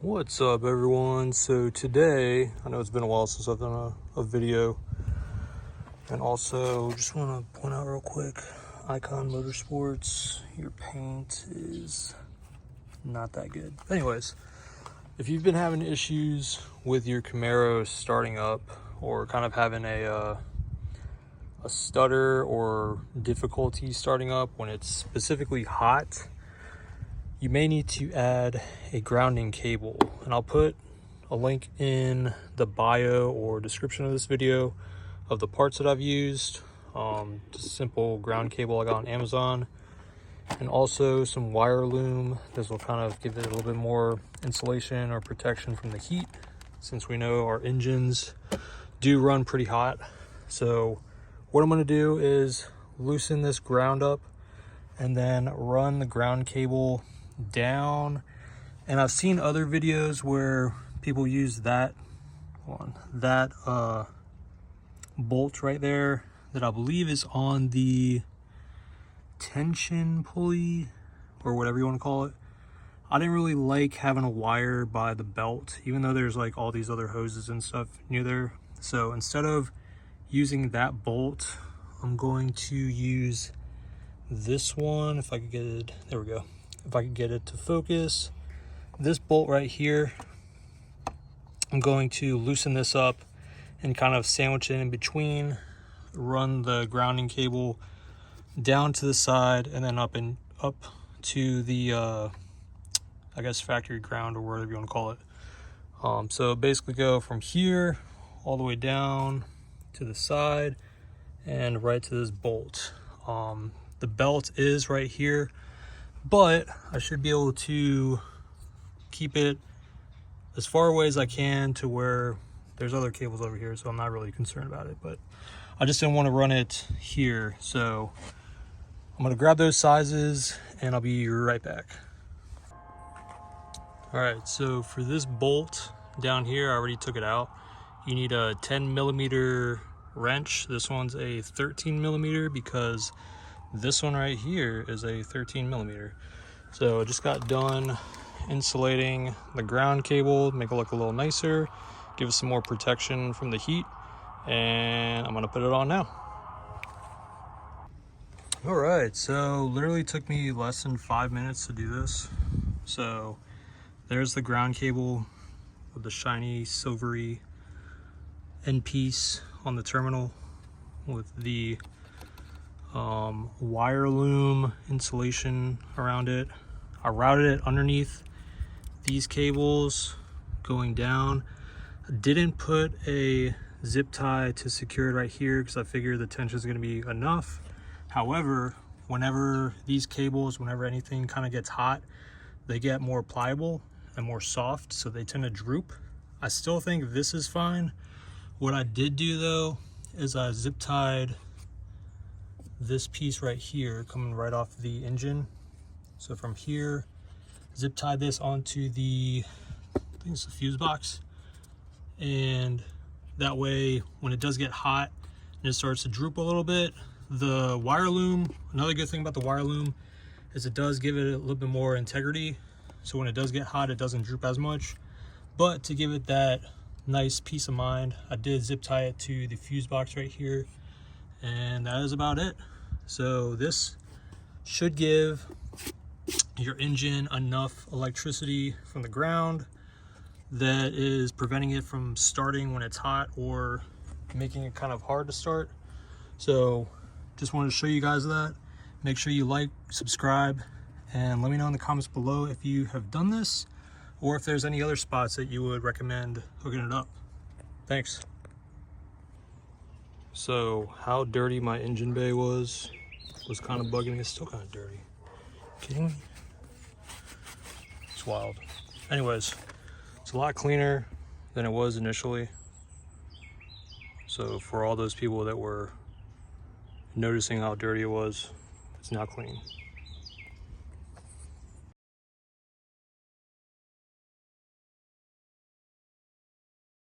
What's up, everyone? So today, I know it's been a while since I've done a video, and also just want to point out real quick, Icon Motorsports, your paint is not that good. Anyways, if you've been having issues with your Camaro starting up, or kind of having a stutter or difficulty starting up when it's specifically hot, you may need to add a grounding cable, and I'll put a link in the bio or description of this video of the parts that I've used. Just a simple ground cable I got on Amazon, and also some wire loom. This will kind of give it a little bit more insulation or protection from the heat, since we know our engines do run pretty hot. So what I'm going to do is loosen this ground up and then run the ground cable down. And I've seen other videos where people use that bolt right there that I believe is on the tension pulley or whatever you want to call it. I didn't really like having a wire by the belt, even though there's like all these other hoses and stuff near there. So instead of using that bolt, I'm going to use this one. If I could get it, there we go. If I could get it to focus, this bolt right here, I'm going to loosen this up and kind of sandwich it in between, run the grounding cable down to the side and then up to the I guess factory ground or whatever you want to call it. So basically go from here all the way down to the side and right to this bolt. The belt is right here, but I should be able to keep it as far away as I can to where there's other cables over here, so I'm not really concerned about it. But I just didn't want to run it here, so I'm going to grab those sizes and I'll be right back. All right, so for this bolt down here, I already took it out. You need a 10mm wrench. This one's a 13mm because this one right here is a 13mm. So I just got done insulating the ground cable, make it look a little nicer, give it some more protection from the heat, and I'm gonna put it on now. All right, so literally took me less than 5 minutes to do this. So there's the ground cable with the shiny silvery end piece on the terminal with the wire loom insulation around it. I routed it underneath these cables going down. I didn't put a zip tie to secure it right here because I figured the tension is going to be enough. However, whenever these cables, whenever anything kind of gets hot, they get more pliable and more soft, so they tend to droop. I still think this is fine. What I did do though is I zip tied this piece right here coming right off the engine. So from here, zip tie this onto the, I think it's the fuse box, and that way when it does get hot and it starts to droop a little bit, the wire loom, another good thing about the wire loom is it does give it a little bit more integrity, so when it does get hot it doesn't droop as much. But to give it that nice peace of mind, I did zip tie it to the fuse box right here, and that is about it. So this should give your engine enough electricity from the ground that is preventing it from starting when it's hot or making it kind of hard to start. So just wanted to show you guys that. Make sure you like, subscribe, and let me know in the comments below if you have done this or if there's any other spots that you would recommend hooking it up. Thanks. So how dirty my engine bay was kind of bugging me. It's still kind of dirty. Kidding me? It's wild. Anyways, it's a lot cleaner than it was initially. So for all those people that were noticing how dirty it was, it's now clean.